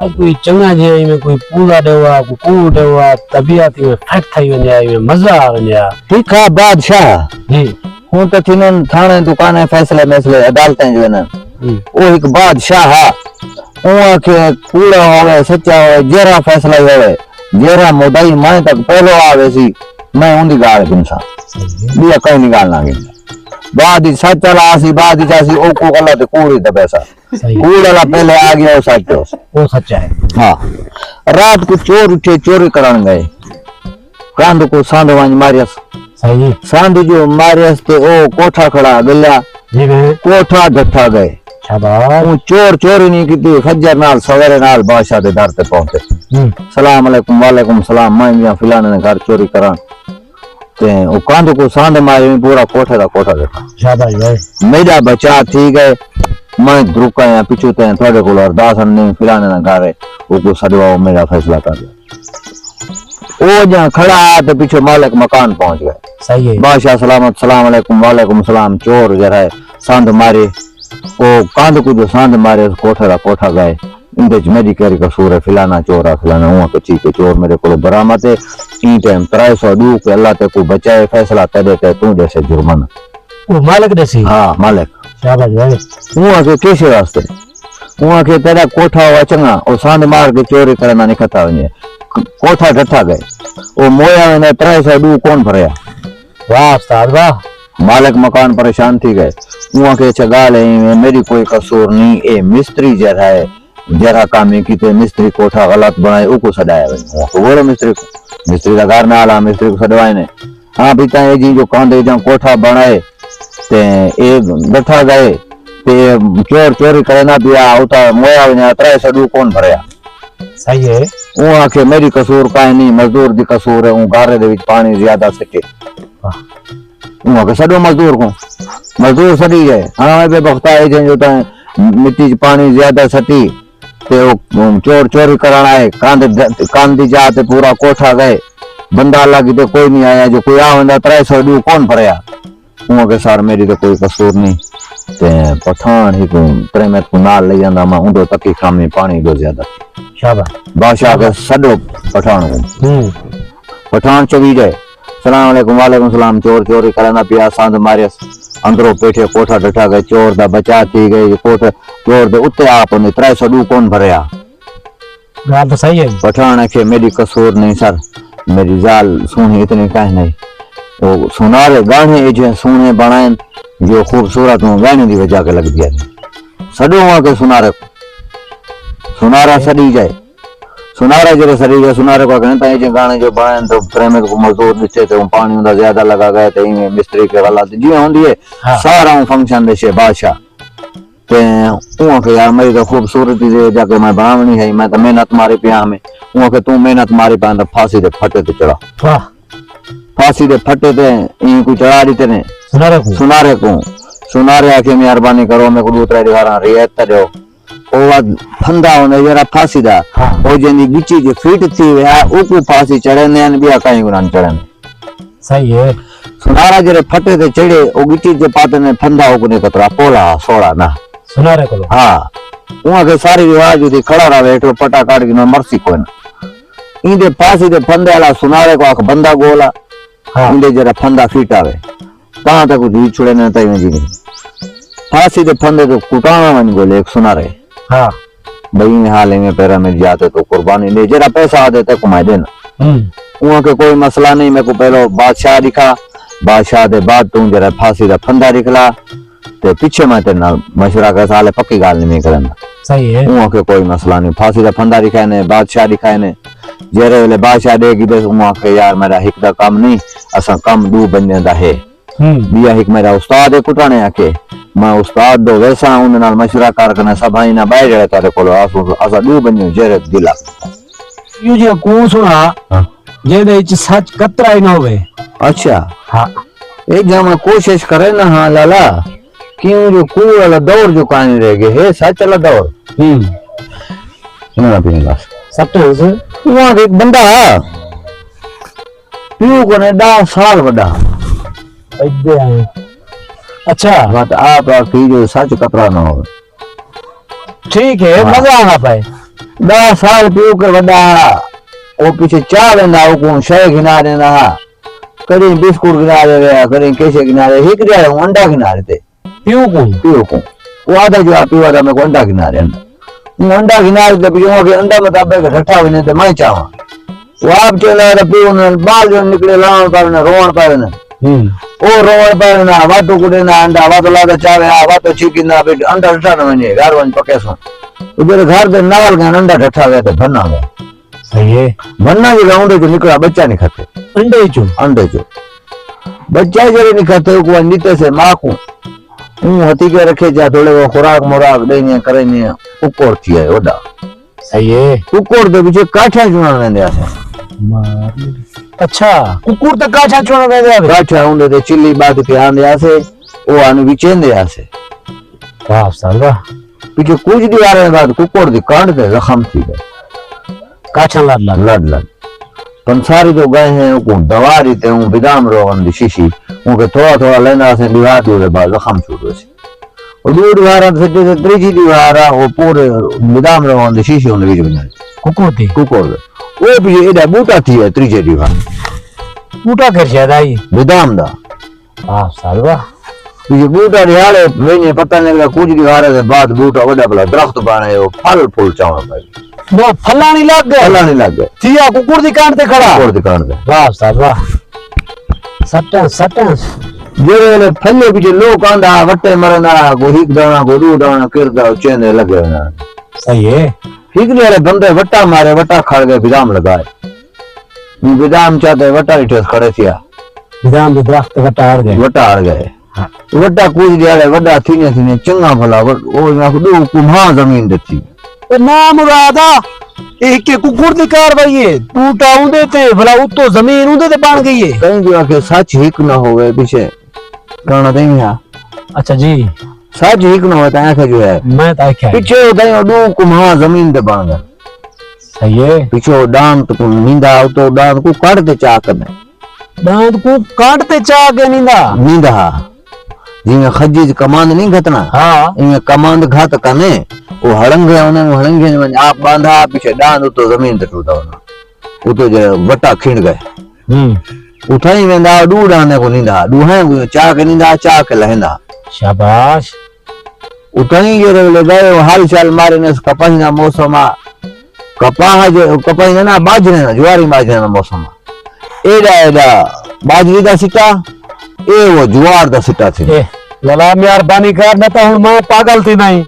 आज कोई चंगा जे में कोई पूरा देवा कोई कूड़ देवा तबियत में फट थई वने में मजा आ वने ठीक है बादशाह जी हूं तो थिनन थाने दुकाने फैसले मसले अदालतें जो न वो एक बादशाह है उहा के कूड़ा होवे सच्चा होवे जेरा फैसला होवे जेरा मोदाई मैं तक पहलो आवे सी मैं उंदी गाल किनसा बिया कहीं निकाल लागे बाद ही सच चला सी बाद ही जासी ओ को गलत कूड़ी द पैसा कूड़ा पहले आ गया वो सच वो सच्चा है हाँ रात को चोर उठे चोरी कराने गए कांद को सांड वांज मारियस सही सांड जो मारियस ते ओ कोठा खड़ा गल्या जी वे कोठा ढठा गए शाबाश वो चोर चोरी नहीं की खज्जर नाल सवेरे नाल बादशाह दे दर ते पहुंचे सलाम अलैकुम वालेकुम सलाम मैं मियां फिलाने ने घर चोरी करा ते ओ कांद को सांड मारे पूरा कोठा दा कोठा देखा शाबाश भाई मेरा बचा थी गए मैं रुका या पिछू ते थोड़े को अरदास ने फिलाने ने घर वो को सदवा मेरा फैसला कर दिया ओ जहां खड़ा तो पीछे मालिक मकान पहुंच गए सही है बादशाह सलामत सलाम अलैकुम वालेकुम सलाम चोर जरा है सांड मारे ओ कांद को जो सांड मारे उस कोठा गए इंदे मेरी केरी कसूर है फिलाना चोर है फिलाना हुआ कच्ची के चोर मेरे को बरामद है इन टाइम 300 दू के अल्लाह ते को बचाए फैसला तेरे ते तू जैसे जुर्माना वो मालिक देसी हां मालिक शाबाश भाई हुआ के कैसे वास्ते हुआ के तेरा कोठा हुआ चंगा और सांड मार के चोरी करना निकता वने कोठा ढठा गए ओ मोया ने 300 दू कौन भरया वाह उस्ताद वाह मालिक मकान परेशान थी गए हुआ के चगाल है मेरी कोई कसूर नहीं ए मिस्त्री जरा है जरा काम की ते मिस्त्री कोठा गलत बनाए उको सदाया वो बोलो मिस्त्री का घर ना आला मिस्त्री को सदवाए ने हां पिता ये जी जो कांदे जा कोठा बनाए ते एक बैठा गए ते चोर चोरी करे ना पिया होता मोया ने 300 दू कौन भरया सही है वो आके मेरी कसूर काई नहीं मजदूर दी कसूर है गारे दे विच पानी ज्यादा सके वो के सडो मजदूर सड़ी गए हां बे बख्ता है जो ता मिट्टी पानी ज्यादा सटी ते चोर चोरी कराना है कांदी जाते पूरा कोठा गए बंदा लगी तो कोई नहीं आया जो कोई आंदा 300 दू कौन भरया वो के सर मेरी तो कोई कसूर नहीं ते पठान ही को प्रेमत को नाल ले जांदा मैं उंदो तकी खामी पानी दो ज्यादा शाबाश बादशाह के सडो पठान पठान चवी गए सलाम अलैकुम वालेकुम सलाम चोर चोरी करना पिया सांड मारियस अंदरों पेठे कोठा डठा गए चोर दा बचा थी गए कोठा चोर दे उत्ते आप ने 300 दू कौन भरया बात तो सही है पठान के मेरी कसूर नहीं सर मेरी जाल सुनी इतनी काहे नहीं वो सुनारे गाने जे सुने बनाए जो खूबसूरत गाने दी वजह के लग दिया सडो हुआ के सुनारा सड़ी जाए सुनारा जरे सड़ी जाए सुनारे को कहता है जो गाने जो बनाए तो प्रेमिक को मजदूर दिखे तो पानी उनका ज्यादा लगा गए तो इनमें मिस्त्री के गलत जी होंदी है सारा फंक्शन दे बादशाह ते उहा के यार मेरी तो खूबसूरती दे जाके मैं बनावनी है मैं तो मेहनत मारी पिया में उहा के तू मेहनत मारी पान तो फांसी दे फटे ते चढ़ा वाह फांसी दे फटे ते इन को चढ़ा दी तेने सुनारे आके मेहरबानी करो मैं को दूसरा दिखारा रियायत दो ओ फंदा होने जरा फांसी दा ओ जनी बिची जो फिट थी वे ऊको फांसी चढ़े ने बिया काई गुना चढ़े सही है सुनारा जरे फटे ते चढ़े ओ गिची जे पाते ने फंदा ओ ने कतरा पोला सोड़ा ना सुनारे को हां उहा के सारी रिवाज दी खड़ा रहा बैठो पटा काट के मरसी कोई ना इंदे फांसी दे फंदे वाला सुनारे को आख बंदा गोला इंदे जरा फंदा फिट आवे ता तक जी छुड़े ने तई में जी फांसी दे फंदे तो कुटाना मन गोले एक सुनारे हां भाई हाल में पैरा में जाते तो कुर्बानी ले जरा पैसा देते कमाई देना उहा के कोई मसला नहीं मेरे को पहले बादशाह दिखा बादशाह दे बाद तू जरा फांसी दा फंदा दिखला ते पीछे मैं तेरे नाल मशवरा कर साले पक्की गाल नहीं करना सही है उहा के कोई मसला नहीं फांसी दा फंदा दिखाए ने बादशाह दिखाए ने जेरे वेले बादशाह देगी दे उहा के यार मेरा हिक दा काम नहीं असा काम दू बंदे दा है बिया हिक मेरा उस्ताद है कुटाने आके मैं उस्ताद दो वैसा उन नाल मशवरा कर करना सब भाई ना बाहर रहे तारे कोलो असा दू बंदे जेरे दिला यू जे को सुना जे दे सच कतरा ही ना होवे अच्छा हां एक जमा कोशिश करे ना हां लाला क्यों जो कूड़ वाला दौर जो कानी रह गए है सच वाला दौर सुना पीने बस सब तो उसे वहां एक बंदा पियो को ने 10 साल बड़ा इधर आए अच्छा बात आप की जो सच कतरा ना हो ठीक है मजा आना पाए 10 साल पियो कर वॾा ओ पीछे चाह वेंदा को शइ गिना ॾींदा हा कॾहिं बिस्कुट गिना ॾे कॾहिं कैसे गिना ॾे हिकु ॾींहुं अंडा गिना ॾे पियो को वो आधा जो पियो था मैं को अंडा गिना ॾे अंडा गिना ॾे पियो के अंडा में ताबे ठठा वञे त मां चावां वो आप चला पियो न बाल जो निकले लाण पावे न रोवण पावे न ओ रोवण पावे न वातो कुडे ना अंडा वातो लादा चावे आ वातो छिकिंदा बे अंडा ठठा न वञे घर वञ पके सो उधर घर दे नाल गन अंडा ठठा वे त भन्ना में सही है भन्ना जो गाउंडे जो निकला बच्चा नहीं खाते अंडे जो बच्चा जरे नहीं खाते को नीचे से मां को हती के रखे जा थोड़े वो खुराक मुराक देने करने ऊपर थी है ओडा सही है कुकुर दे पीछे काठा चुना वेंदे आसे अच्छा कुकुर त काठा चुना वेंदे आवे काठा हुंदे ते चिल्ली बात के आंदे आसे ओ आनु विचेंदे आसे वाह साला पीछे कुछ दीवार बाद कुकुर दी कांड दे जख्म थी गए काठा लड़ पंसारी तो गए हैं को दवा देते हूं बिदाम रोगन दी शीशी उनके थोड़ा लेना से दीवार दे बाद जख्म छूटो से और दो दीवार से तीसरी दीवार वो पूरे बिदाम रोगन दी शीशी उन बीच में कुकुर वो भी एडा बूटा थी है तीसरी दीवार बूटा कर शायद आई बिदाम दा वाह साला ये बूटा रिहाले वेने पता नहीं लगा कुछ दीवार के बाद बूटा बड़ा बड़ा दरख्त बने वो फल फूल चावल पाई वो फलानी लग गए थिया कुकुर दी कांड ते खड़ा वाह साला सटन जेरे फले पीछे लोग आंदा वटे मरना को हिक दाना को दो दाना किरदा चेने लगे ना सही है हिक ने बंदे वटा मारे वटा खड़ गए बिदाम लगाए बिदाम चाहते वटा इठे खड़े थिया बिदाम दे दरख्त वटा अड़ गए वटा कुछ दियाले वडा थीने चंगा भला ओ ना दो कुम्हा जमीन देती ना मुरादा एक के कुकुर दी कार्रवाई है टूटा उंदे ते भला उतो जमीन उंदे ते बन गई है कहीं जो के सच हिक ना होवे पीछे कहना नहीं है अच्छा जी सच हिक ना होता है जो है मैं तो क्या पीछे उधर दो कुम्हा जमीन ते बन गए सही है पीछे दांत को नींदा तो दांत को काटते चाक में दांत को काटते चाक नींदा जिमे खजीज कमांड नहीं घतना हाँ इमे कमांड घात कने वो हड़ंगे हड़ंगे में आप बांधा पीछे दांत तो जमीन ते टूटा वो तो जे वटा खिंड गए उठाई वेंदा डूडाने को नींदा डूहे चाक नींदा चाक लहंदा शाबाश उठाई जे ले गए हाल चाल मारे ने कपास ना मौसम कपाह जो कपाई ना बाजरे ना ज्वारी बाजरे ना मौसम एडा बाजरी दा सिटा ए वो ज्वार दा सिटा थी लला मेहरबानी कर न तो मैं पागल थी नहीं